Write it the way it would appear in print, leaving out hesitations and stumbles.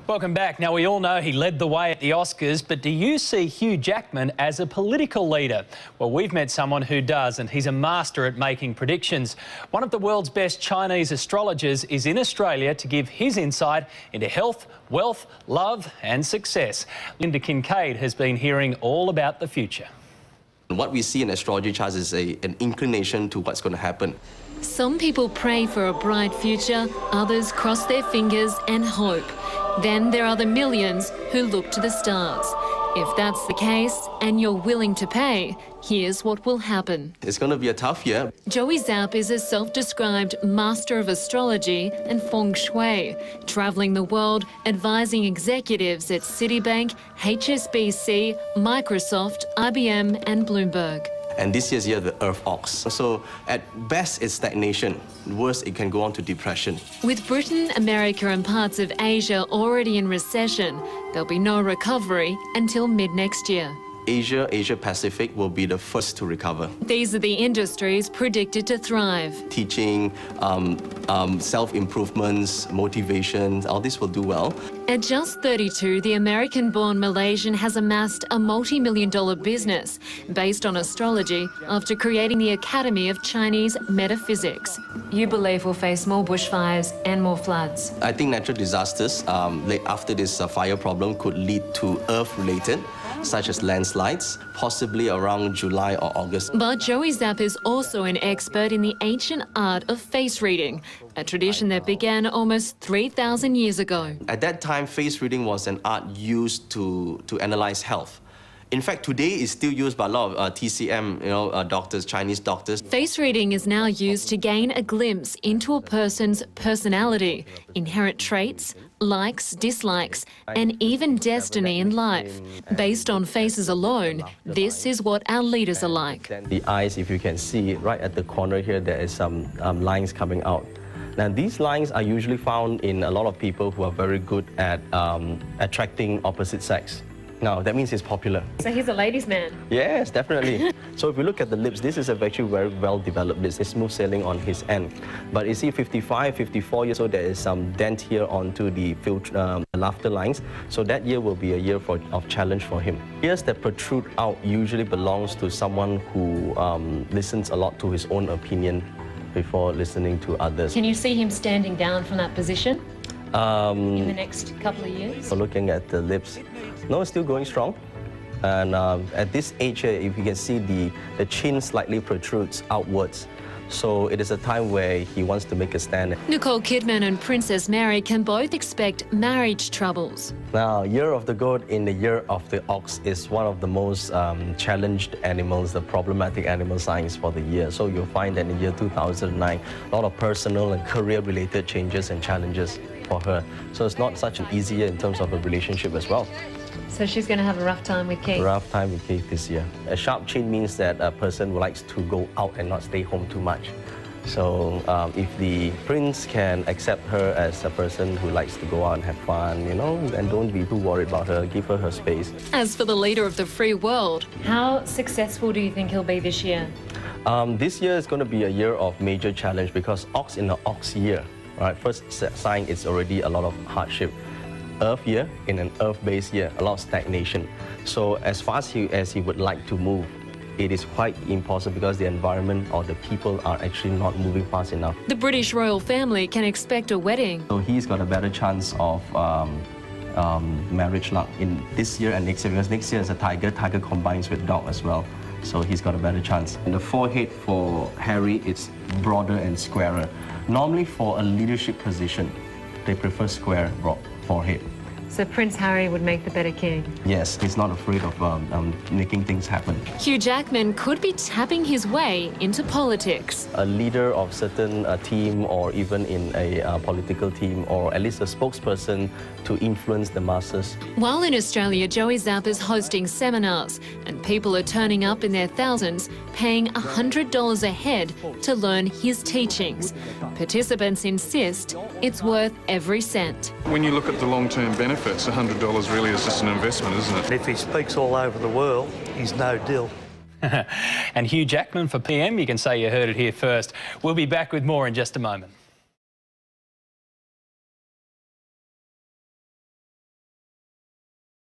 Welcome back. Now, we all know he led the way at the Oscars, but do you see Hugh Jackman as a political leader? Well, we've met someone who does, and he's a master at making predictions. One of the world's best Chinese astrologers is in Australia to give his insight into health, wealth, love and success. Linda Kincaid has been hearing all about the future. What we see in astrology charts is an inclination to what's going to happen. Some people pray for a bright future, others cross their fingers and hope. Then there are the millions who look to the stars. If that's the case and you're willing to pay, here's what will happen. It's going to be a tough year. Joey Zapp is a self-described master of astrology and feng shui, travelling the world advising executives at Citibank, HSBC, Microsoft, IBM and Bloomberg. And this year's year, the Earth Ox. So at best, it's stagnation. Worst, it can go on to depression. With Britain, America and parts of Asia already in recession, there'll be no recovery until mid-next year. Asia-Pacific will be the first to recover. These are the industries predicted to thrive. Teaching, self-improvements, motivation, all this will do well. At just 32, the American-born Malaysian has amassed a multi-million-dollar business based on astrology after creating the Academy of Chinese Metaphysics. You believe we'll face more bushfires and more floods? I think natural disasters after this fire problem could lead to Earth-related, such as landslides, possibly around July or August. But Joey Zapp is also an expert in the ancient art of face reading, a tradition that began almost 3,000 years ago. At that time, face reading was an art used to analyze health. In fact, today it's still used by a lot of TCM, doctors, Chinese doctors. Face reading is now used to gain a glimpse into a person's personality, inherent traits, likes, dislikes, and even destiny in life. Based on faces alone, this is what our leaders are like. The eyes, if you can see, right at the corner here, there is some lines coming out. Now, these lines are usually found in a lot of people who are very good at attracting opposite sex. Now, that means he's popular. So he's a ladies' man? Yes, definitely. So if you look at the lips, this is actually very well-developed lips. It's smooth sailing on his end. But you see 55, 54 years old, there is some dent here onto the laughter lines. So that year will be a year of challenge for him. Ears that protrude out usually belongs to someone who listens a lot to his own opinion before listening to others. Can you see him standing down from that position? In the next couple of years? So looking at the lips, no, it's still going strong. And at this age here, if you can see the chin slightly protrudes outwards. So it is a time where he wants to make a stand. Nicole Kidman and Princess Mary can both expect marriage troubles. Now, Year of the Goat in the Year of the Ox is one of the most challenged animals, the problematic animal signs for the year. So you'll find that in the year 2009, a lot of personal and career-related changes and challenges for her. So it's not such an easy year in terms of a relationship as well. So she's going to have a rough time with Keith? Rough time with Keith this year. A sharp chin means that a person likes to go out and not stay home too much. So if the prince can accept her as a person who likes to go out and have fun, and don't be too worried about her, give her space. As for the leader of the free world, how successful do you think he'll be this year? This year is going to be a year of major challenge because ox in an ox year. Right, first sign, it's already a lot of hardship. Earth year, in an earth-based year, a lot of stagnation. So as fast as he would like to move, it is quite impossible because the environment or the people are actually not moving fast enough. The British royal family can expect a wedding. So he's got a better chance of marriage luck in this year and next year, because next year is a tiger. Tiger combines with dog as well. So he's got a better chance. And the forehead for Harry, it's broader and squarer. Normally for a leadership position, they prefer square forehead. So Prince Harry would make the better king? Yes, he's not afraid of making things happen. Hugh Jackman could be tapping his way into politics. A leader of certain team, or even in a political team, or at least a spokesperson to influence the masses. While in Australia, Joey Zapp is hosting seminars and people are turning up in their thousands, paying $100 a head to learn his teachings. Participants insist it's worth every cent. When you look at the long-term benefits, $100 really is just an investment, isn't it? If he speaks all over the world, he's no deal. And Hugh Jackman for PM, you can say you heard it here first. We'll be back with more in just a moment.